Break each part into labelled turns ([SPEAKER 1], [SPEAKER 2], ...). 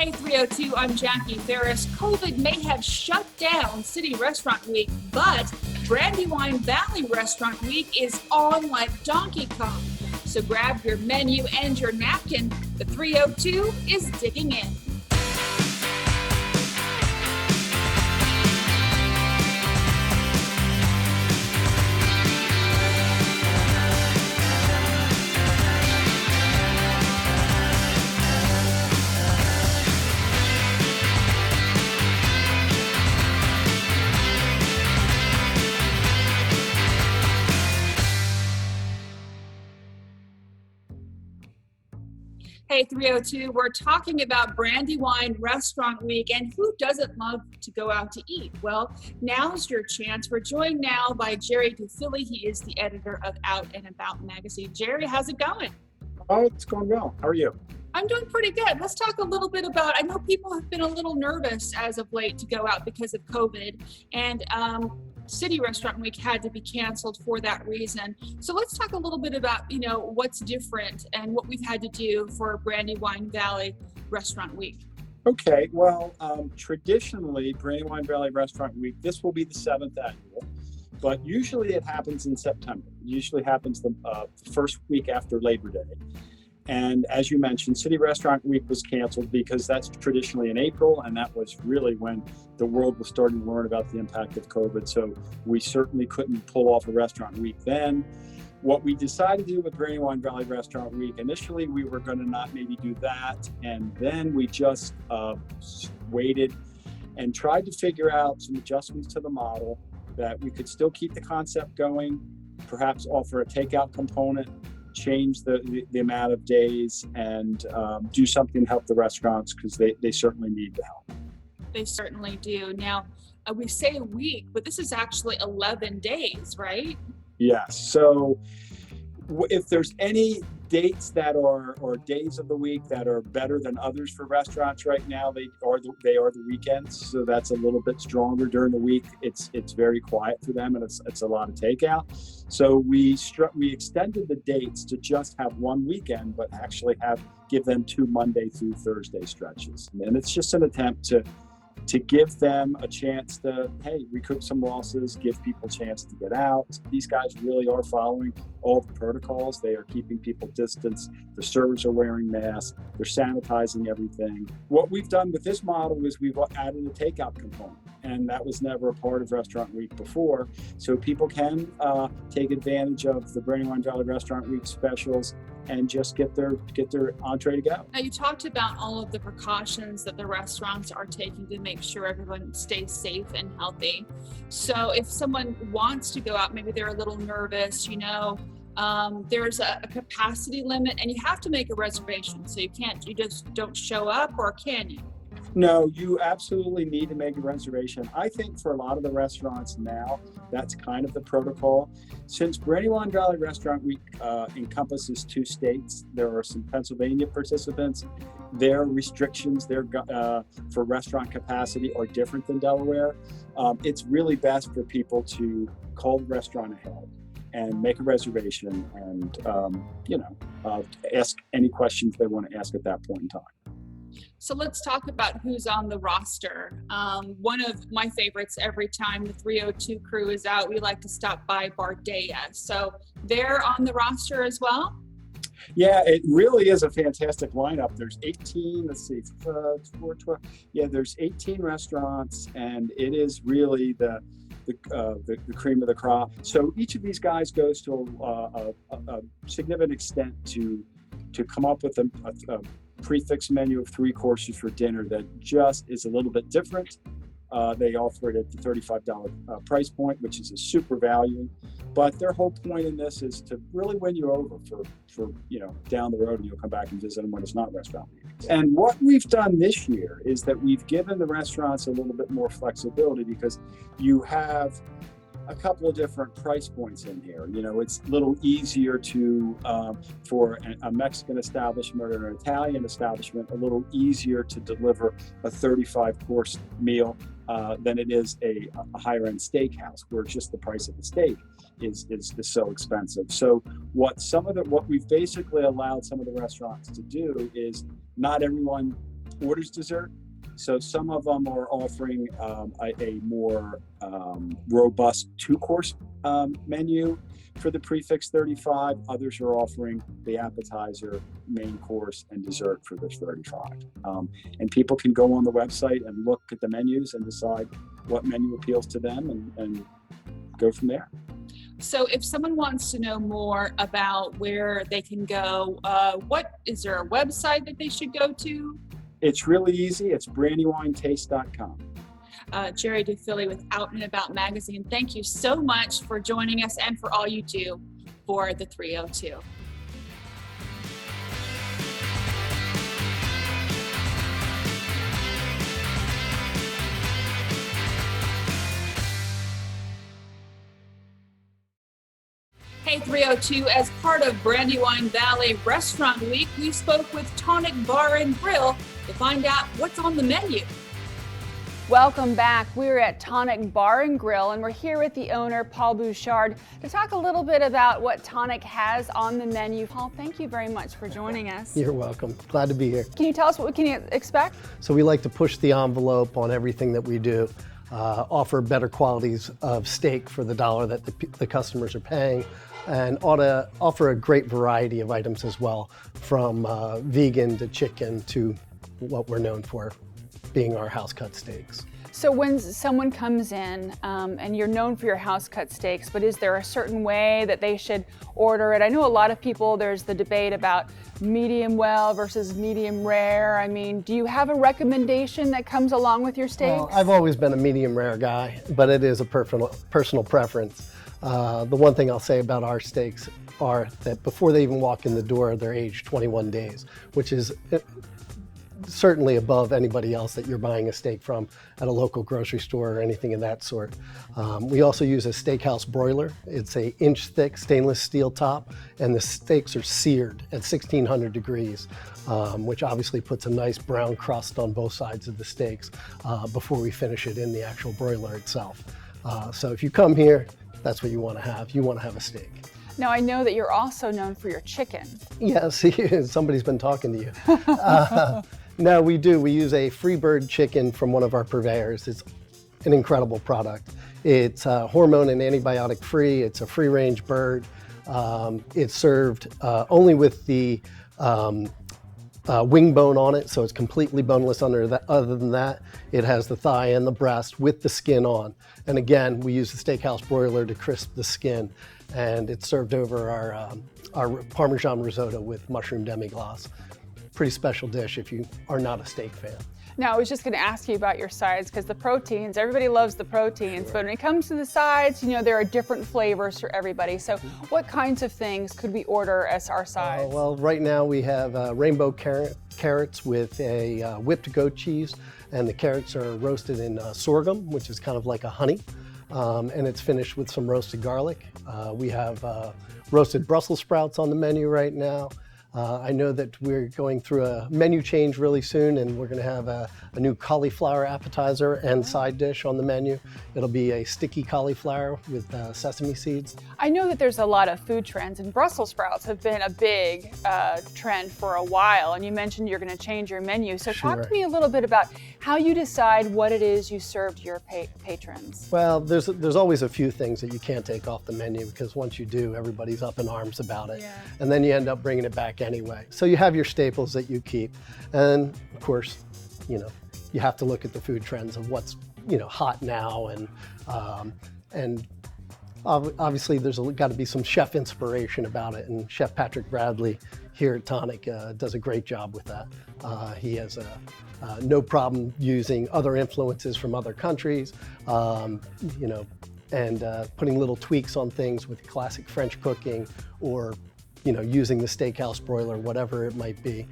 [SPEAKER 1] Hey 302, I'm Jackie Ferris. COVID may have shut down City Restaurant Week, but Brandywine Valley Restaurant Week is on like Donkey Kong. So grab your menu and your napkin. The 302 is digging in. Hey 302, we're talking about Brandywine Restaurant Week, and who doesn't love to go out to eat? Well, now's your chance. We're joined now by Jerry DeFilly. He is the editor of Out and About magazine. Jerry, how's it going?
[SPEAKER 2] Oh, it's going well. How are you?
[SPEAKER 1] I'm doing pretty good. Let's talk a little bit about, I know people have been a little nervous as of late to go out because of COVID, and City Restaurant Week had to be canceled for that reason. So let's talk a little bit about, what's different and what we've had to do for Brandywine Valley Restaurant Week.
[SPEAKER 2] Okay, well, traditionally, Brandywine Valley Restaurant Week, this will be the 7th annual, but usually it happens in September. It usually happens the first week after Labor Day. And as you mentioned, City Restaurant Week was canceled because that's traditionally in April, and that was really when the world was starting to learn about the impact of COVID. So we certainly couldn't pull off a restaurant week then. What we decided to do with Brandywine Valley Restaurant Week, initially we were going to not maybe do that, and then we just waited and tried to figure out some adjustments to the model that we could still keep the concept going, perhaps offer a takeout component, change the amount of days, and do something to help the restaurants because they certainly need the help.
[SPEAKER 1] They certainly do. Now, we say a week, but this is actually 11 days, right?
[SPEAKER 2] Yes. So if there's any dates that are, or days of the week that are better than others for restaurants right now, they are the weekends. So that's a little bit stronger. During the week, it's very quiet for them, and it's a lot of takeout. So we extended the dates to just have one weekend, but actually give them 2 Monday through Thursday stretches. And it's just an attempt to give them a chance to, recoup some losses, give people a chance to get out. These guys really are following all the protocols. They are keeping people distance. The servers are wearing masks. They're sanitizing everything. What we've done with this model is we've added a takeout component, and that was never a part of Restaurant Week before. So people can take advantage of the Brandywine Valley Restaurant Week specials and just get their entree to go.
[SPEAKER 1] Now, you talked about all of the precautions that the restaurants are taking to make sure everyone stays safe and healthy. So if someone wants to go out, maybe they're a little nervous, there's a capacity limit, and you have to make a reservation. So you just don't show up, or can you?
[SPEAKER 2] No, you absolutely need to make a reservation. I think for a lot of the restaurants now, that's kind of the protocol. Since Brandywine Valley Restaurant Week encompasses 2 states, there are some Pennsylvania participants. Their restrictions for restaurant capacity are different than Delaware. It's really best for people to call the restaurant ahead and make a reservation and, ask any questions they want to ask at that point in time.
[SPEAKER 1] So let's talk about who's on the roster. One of my favorites every time the 302 crew is out, we like to stop by Bardea. So they're on the roster as well?
[SPEAKER 2] Yeah, it really is a fantastic lineup. There's 18, there's 18 restaurants, and it is really the cream of the crop. So each of these guys goes to a significant extent to come up with a prefix menu of 3 courses for dinner that just is a little bit different. They offer it at the $35 price point, which is a super value. But their whole point in this is to really win you over for down the road, and you'll come back and visit them when it's not restaurant week. And what we've done this year is that we've given the restaurants a little bit more flexibility because you have a couple of different price points in here. It's a little easier for a Mexican establishment or an Italian establishment, a little easier to deliver a 35-course meal than it is a higher-end steakhouse, where just the price of the steak is so expensive. So what we've basically allowed some of the restaurants to do is not everyone orders dessert. So some of them are offering a more robust 2-course menu for the prefix 35. Others are offering the appetizer, main course, and dessert for the 35. And people can go on the website and look at the menus and decide what menu appeals to them and go from there.
[SPEAKER 1] So if someone wants to know more about where they can go, is there a website that they should go to?
[SPEAKER 2] It's really easy. It's brandywinetaste.com.
[SPEAKER 1] Jerry DeFilly with Out and About Magazine, thank you so much for joining us and for all you do for the 302. Hey 302, as part of Brandywine Valley Restaurant Week, we spoke with Tonic Bar and Grill to find out what's on the menu.
[SPEAKER 3] Welcome back. We're at Tonic Bar and Grill, and we're here with the owner, Paul Bouchard, to talk a little bit about what Tonic has on the menu. Paul, thank you very much for joining us.
[SPEAKER 4] You're welcome. Glad to be here.
[SPEAKER 3] Can you tell us what we can expect?
[SPEAKER 4] So we like to push the envelope on everything that we do, offer better qualities of steak for the dollar that the customers are paying, and ought to offer a great variety of items as well, from vegan to chicken to what we're known for, being our house cut steaks.
[SPEAKER 3] So when someone comes in, and you're known for your house cut steaks, but is there a certain way that they should order it? I know a lot of people, there's the debate about medium well versus medium rare. I mean, do you have a recommendation that comes along with your steaks?
[SPEAKER 4] Well, I've always been a medium rare guy, but it is a personal preference. The one thing I'll say about our steaks are that before they even walk in the door, they're aged 21 days, which is certainly above anybody else that you're buying a steak from at a local grocery store or anything of that sort. We also use a Steakhouse broiler. It's an inch-thick stainless steel top, and the steaks are seared at 1600 degrees, which obviously puts a nice brown crust on both sides of the steaks before we finish it in the actual broiler itself. So if you come here, that's what you want to have. You want to have a steak.
[SPEAKER 3] Now, I know that you're also known for your chicken.
[SPEAKER 4] Yes, somebody's been talking to you. No, we do. We use a Freebird chicken from one of our purveyors. It's an incredible product. It's hormone and antibiotic free. It's a free range bird. It's served only with the wing bone on it, so it's completely boneless under that. Other than that, it has the thigh and the breast with the skin on. And again, we use the Steakhouse broiler to crisp the skin, and it's served over our Parmesan risotto with mushroom demi-glace. Pretty special dish if you are not a steak fan.
[SPEAKER 3] Now, I was just going to ask you about your sides, because the proteins, everybody loves the proteins, but when it comes to the sides, you know, there are different flavors for everybody. So what kinds of things could we order as our sides?
[SPEAKER 4] Well, right now we have rainbow carrots with a whipped goat cheese, and the carrots are roasted in sorghum, which is kind of like a honey, and it's finished with some roasted garlic. We have roasted Brussels sprouts on the menu right now. I know that we're going through a menu change really soon, and we're going to have a new cauliflower appetizer and side dish on the menu. It'll be a sticky cauliflower with sesame seeds.
[SPEAKER 3] I know that there's a lot of food trends, and Brussels sprouts have been a big trend for a while, and you mentioned you're going to change your menu. So
[SPEAKER 4] Sure.
[SPEAKER 3] talk to me a little bit about how you decide what it is you serve to your patrons.
[SPEAKER 4] Well, there's always a few things that you can't take off the menu, because once you do, everybody's up in arms about it.
[SPEAKER 3] Yeah.
[SPEAKER 4] And then you end up bringing it back anyway. So you have your staples that you keep. And of course, you know, you have to look at the food trends of what's, you know, hot now. And obviously there's got to be some chef inspiration about it. And Chef Patrick Bradley here at Tonic does a great job with that. He has no problem using other influences from other countries, you know, and putting little tweaks on things with classic French cooking, or you know, using the Steakhouse broiler, whatever it might be.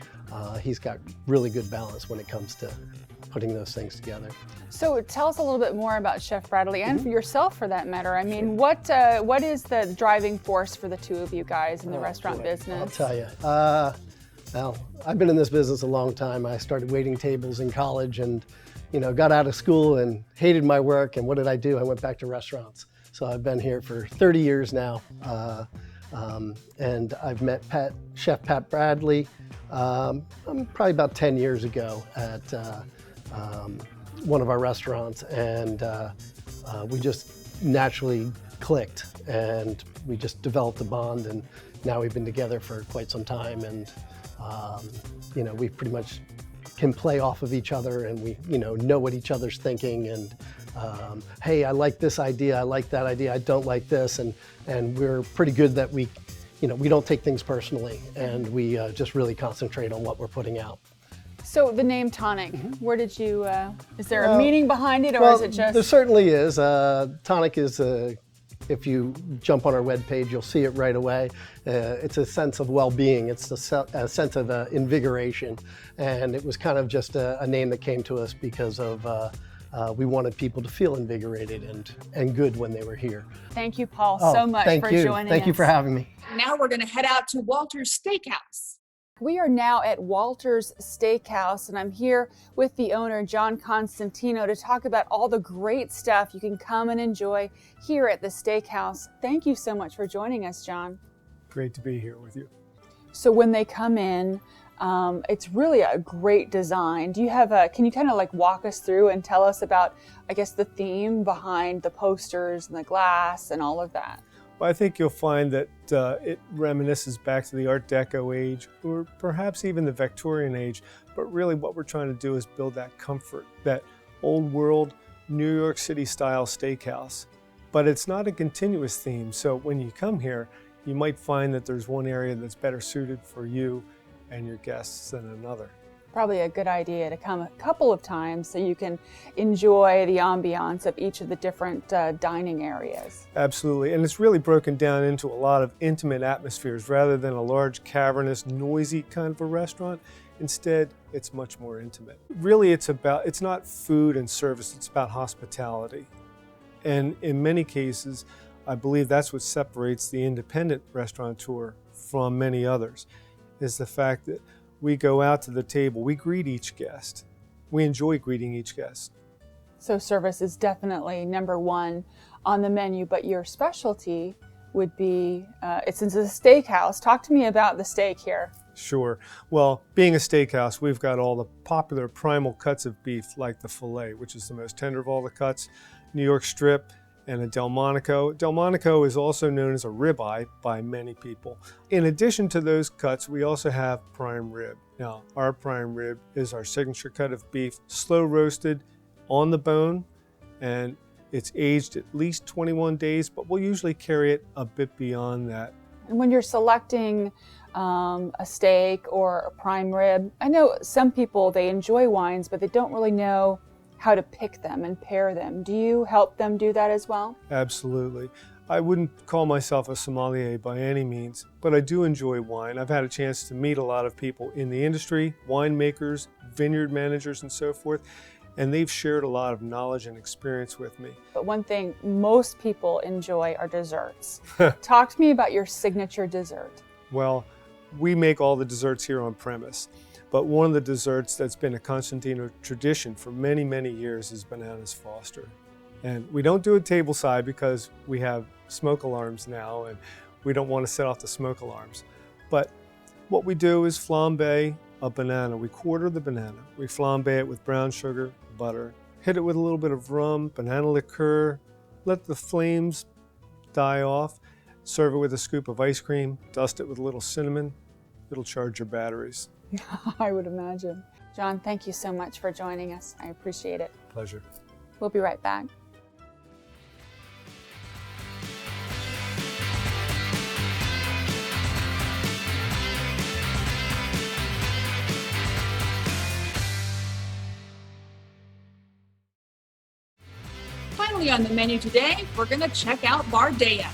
[SPEAKER 4] He's got really good balance when it comes to putting those things together.
[SPEAKER 3] So tell us a little bit more about Chef Bradley, and for yourself for that matter. I mean, what is the driving force for the two of you guys in the restaurant business?
[SPEAKER 4] I'll tell you. Well, I've been in this business a long time. I started waiting tables in college, and you know, got out of school and hated my work. And what did I do? I went back to restaurants. So I've been here for 30 years now. And I've met Chef Pat Bradley probably about 10 years ago at one of our restaurants, and we just naturally clicked, and we just developed a bond, and now we've been together for quite some time, and you know, we pretty much can play off of each other, and we know what each other's thinking, and hey, I like this idea, I like that idea, I don't like this, and we're pretty good that we don't take things personally, and we just really concentrate on what we're putting out.
[SPEAKER 3] So the name Tonic, where did you, is there a meaning behind it, or is it just?
[SPEAKER 4] There certainly is. Tonic is, if you jump on our webpage, you'll see it right away. It's a sense of well-being. It's a sense of invigoration. And it was kind of just a name that came to us because of we wanted people to feel invigorated and good when they were here.
[SPEAKER 3] Thank you, Paul, so much for joining us.
[SPEAKER 4] Thank you for having me.
[SPEAKER 1] Now we're going to head out to Walter's Steakhouse.
[SPEAKER 3] We are now at Walter's Steakhouse, and I'm here with the owner, John Constantino, to talk about all the great stuff you can come and enjoy here at the Steakhouse. Thank you so much for joining us, John.
[SPEAKER 5] Great to be here with you.
[SPEAKER 3] So when they come in, it's really a great design. Do you have can you kind of like walk us through and tell us about, I guess, the theme behind the posters and the glass and all of that?
[SPEAKER 5] Well, I think you'll find that it reminisces back to the Art Deco age, or perhaps even the Victorian age, but really what we're trying to do is build that comfort, that old world, New York City style steakhouse. But it's not a continuous theme, so when you come here, you might find that there's one area that's better suited for you and your guests than another.
[SPEAKER 3] Probably a good idea to come a couple of times so you can enjoy the ambiance of each of the different dining areas.
[SPEAKER 5] Absolutely, and it's really broken down into a lot of intimate atmospheres rather than a large, cavernous, noisy kind of a restaurant. Instead, it's much more intimate. Really, it's not food and service, it's about hospitality. And in many cases, I believe that's what separates the independent restaurateur from many others, is the fact that we go out to the table, we greet each guest. We enjoy greeting each guest.
[SPEAKER 3] So service is definitely number one on the menu, but your specialty would be, since it's a steakhouse, talk to me about the steak here.
[SPEAKER 5] Sure. Well, being a steakhouse, we've got all the popular primal cuts of beef, like the filet, which is the most tender of all the cuts, New York strip, and a Delmonico. Delmonico is also known as a ribeye by many people. In addition to those cuts, we also have prime rib. Now, our prime rib is our signature cut of beef, slow roasted on the bone, and it's aged at least 21 days, but we'll usually carry it a bit beyond that.
[SPEAKER 3] And when you're selecting a steak or a prime rib, I know some people, they enjoy wines, but they don't really know how to pick them and pair them. Do you help them do that as well?
[SPEAKER 5] Absolutely. I wouldn't call myself a sommelier by any means, but I do enjoy wine. I've had a chance to meet a lot of people in the industry, winemakers, vineyard managers, and so forth, and they've shared a lot of knowledge and experience with me.
[SPEAKER 3] But one thing most people enjoy are desserts. Talk to me about your signature dessert.
[SPEAKER 5] Well, we make all the desserts here on premise. But one of the desserts that's been a Constantino tradition for many, many years is Bananas Foster. And we don't do it tableside because we have smoke alarms now and we don't want to set off the smoke alarms. But what we do is flambe a banana. We quarter the banana. We flambe it with brown sugar, butter, hit it with a little bit of rum, banana liqueur, let the flames die off, serve it with a scoop of ice cream, dust it with a little cinnamon. It'll charge your batteries.
[SPEAKER 3] I would imagine. John, thank you so much for joining us. I appreciate it.
[SPEAKER 5] Pleasure.
[SPEAKER 3] We'll be right back.
[SPEAKER 1] Finally on the menu today, we're going to check out Bardea.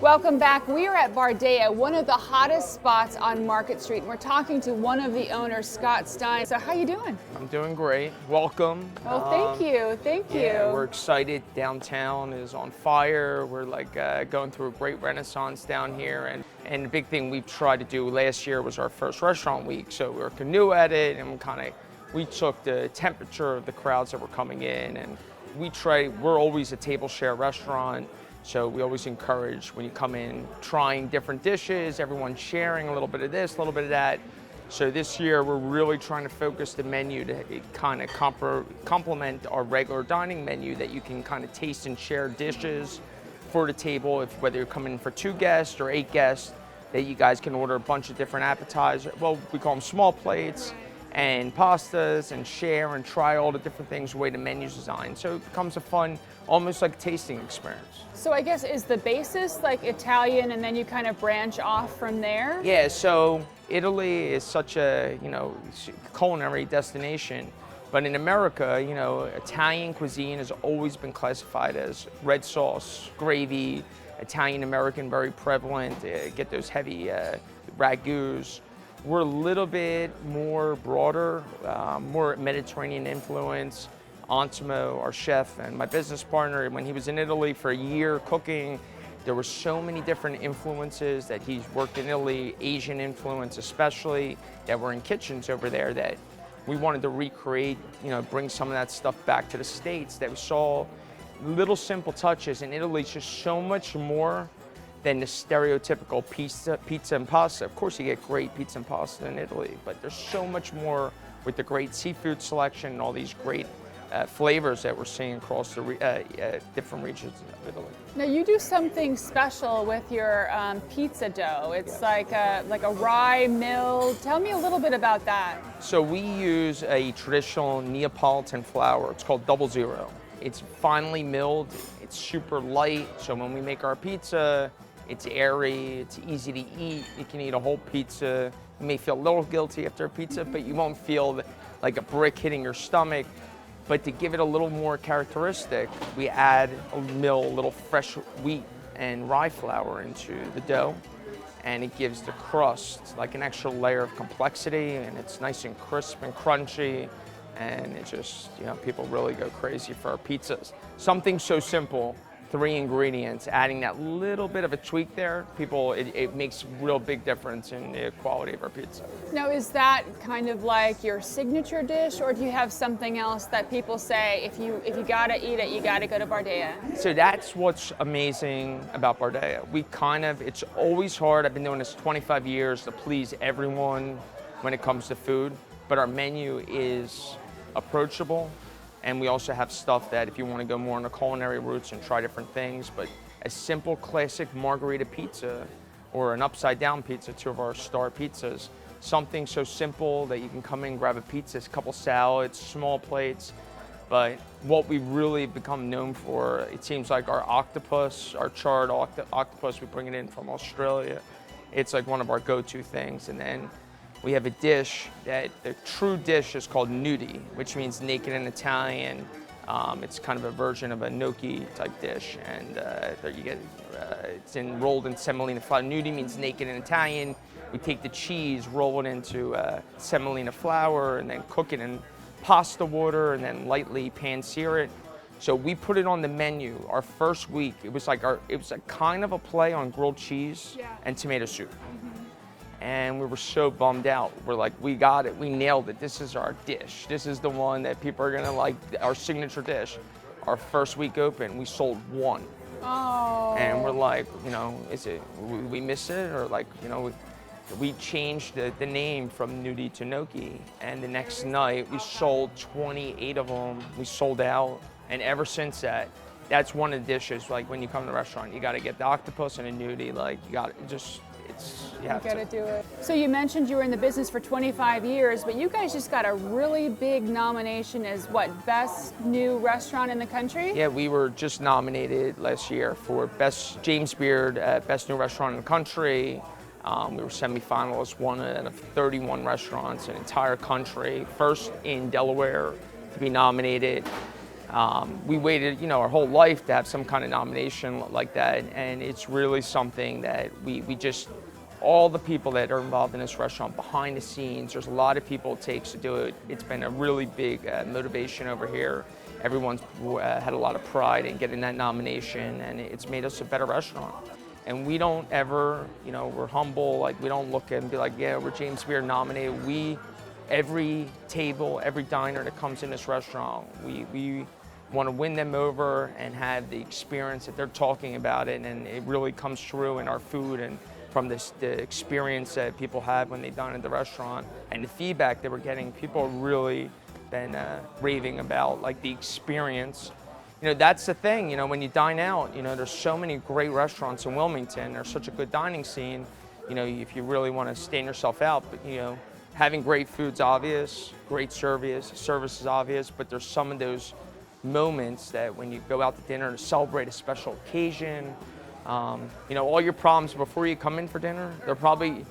[SPEAKER 3] Welcome back. We are at Bardea, one of the hottest spots on Market Street. We're talking to one of the owners, Scott Stein. So how you doing?
[SPEAKER 6] I'm doing great. Welcome.
[SPEAKER 3] Oh, thank you. Thank you.
[SPEAKER 6] Yeah, we're excited. Downtown is on fire. We're like going through a great renaissance down here. And the big thing we've tried to do last year was our first restaurant week. So we were new at it, and we took the temperature of the crowds that were coming in, and we're always a table share restaurant. So we always encourage when you come in, trying different dishes, everyone sharing a little bit of this, a little bit of that. So this year we're really trying to focus the menu to kind of complement our regular dining menu, that you can kind of taste and share dishes for the table, if whether you're coming in for 2 guests or 8 guests, that you guys can order a bunch of different appetizers. Well, we call them small plates and pastas, and share and try all the different things the way the menu's designed. So it becomes a fun, almost like a tasting experience.
[SPEAKER 3] So I guess, is the basis like Italian and then you kind of branch off from there?
[SPEAKER 6] Yeah, so Italy is such a, culinary destination. But in America, Italian cuisine has always been classified as red sauce, gravy, Italian American very prevalent, get those heavy ragouts. We're a little bit more broader, more Mediterranean influence. Antimo, our chef, and my business partner, when he was in Italy for a year cooking, there were so many different influences that he's worked in Italy, Asian influence especially, that were in kitchens over there, that we wanted to recreate, bring some of that stuff back to the States, that we saw little simple touches. In Italy, it's just so much more than the stereotypical pizza and pasta. Of course, you get great pizza and pasta in Italy, but there's so much more with the great seafood selection and all these great flavors that we're seeing across the different regions of Italy.
[SPEAKER 3] Now you do something special with your pizza dough. It's like a rye mill. Tell me a little bit about that.
[SPEAKER 6] So we use a traditional Neapolitan flour. It's called 00. It's finely milled. It's super light. So when we make our pizza, it's airy. It's easy to eat. You can eat a whole pizza. You may feel a little guilty after a pizza, but you won't feel like a brick hitting your stomach. But to give it a little more characteristic, we add a little fresh wheat and rye flour into the dough, and it gives the crust like an extra layer of complexity, and it's nice and crisp and crunchy, and it just, people really go crazy for our pizzas. Something so simple, 3 ingredients, adding that little bit of a tweak there, it makes a real big difference in the quality of our pizza.
[SPEAKER 3] Now, is that kind of like your signature dish, or do you have something else that people say, if you gotta eat it, you gotta go to Bardea?
[SPEAKER 6] So that's what's amazing about Bardea. It's always hard, I've been doing this 25 years, to please everyone when it comes to food, but our menu is approachable. And we also have stuff that if you want to go more on the culinary roots and try different things, but a simple classic margherita pizza or an upside down pizza, 2 of our star pizzas, something so simple that you can come in, grab a pizza, a couple salads, small plates. But what we really become known for, it seems like our octopus, our charred octopus, we bring it in from Australia. It's like one of our go-to things. And then we have a dish that the true dish is called nudi, which means naked in Italian. It's kind of a version of a gnocchi type dish, and there you get it's rolled in semolina flour. Nudi means naked in Italian. We take the cheese, roll it into semolina flour, and then cook it in pasta water, and then lightly pan-sear it. So we put it on the menu. Our first week, it was a kind of a play on grilled cheese and tomato soup. And we were so bummed out. We're like, we got it, we nailed it. This is our dish. This is the one that people are gonna like, our signature dish. Our first week open, we sold 1.
[SPEAKER 3] Oh.
[SPEAKER 6] And we're like, we miss it? Or like, we changed the name from nudi to gnocchi. And the next night, we sold 28 of them. We sold out. And ever since that's one of the dishes, like when you come to the restaurant, you gotta get the octopus and a nudi, like you gotta you
[SPEAKER 3] gotta do it. So you mentioned you were in the business for 25 years, but you guys just got a really big nomination as best new restaurant in the country?
[SPEAKER 6] Yeah, we were just nominated last year for best James Beard, best new restaurant in the country. We were semifinalists, one out of 31 restaurants in the entire country, first in Delaware to be nominated. We waited, our whole life to have some kind of nomination like that, and it's really something that we just, all the people that are involved in this restaurant behind the scenes, there's a lot of people it takes to do it. It's been a really big motivation over here. Everyone's had a lot of pride in getting that nomination, and it's made us a better restaurant. And we don't ever, we're humble, like we don't look and be like, yeah, we're James Beard nominated. Every table, every diner that comes in this restaurant, we want to win them over and have the experience that they're talking about it, and it really comes through in our food and from the experience that people have when they dine at the restaurant and the feedback that we're getting. People have really been raving about like the experience. You know, that's the thing, you know, when you dine out, you know, there's so many great restaurants in Wilmington. There's such a good dining scene, you know, if you really want to stand yourself out, but you know, having great food's obvious, great service is obvious, but there's some of those moments that when you go out to dinner to celebrate a special occasion, you know, all your problems before you come in for dinner, they're probably,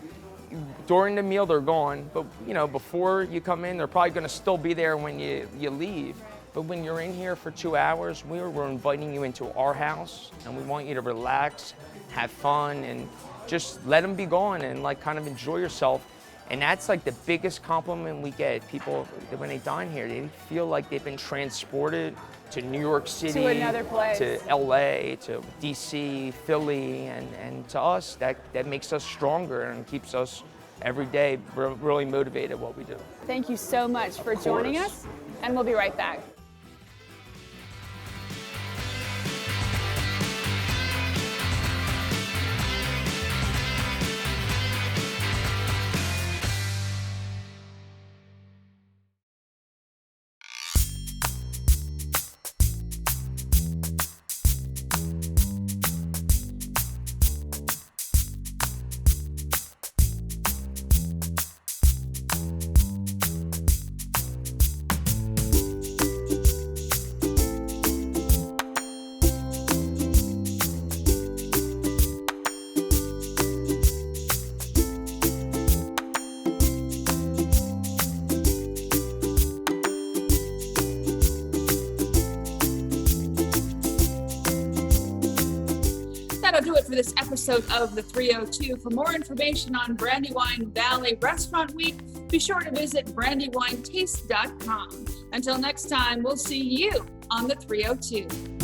[SPEAKER 6] during the meal they're gone, but you know, before you come in, they're probably gonna still be there when you leave. But when you're in here for 2 hours, we're inviting you into our house, and we want you to relax, have fun, and just let them be gone and like kind of enjoy yourself. And that's like the biggest compliment we get. People, when they dine here, they feel like they've been transported to New York City,
[SPEAKER 3] To another place.
[SPEAKER 6] to LA, to DC, Philly, and to us, that makes us stronger and keeps us every day really motivated at what we do.
[SPEAKER 3] Thank you so much for joining us, and we'll be right back.
[SPEAKER 1] That'll do it for this episode of the 302. For more information on Brandywine Valley Restaurant Week, be sure to visit brandywinetaste.com. Until next time, we'll see you on the 302.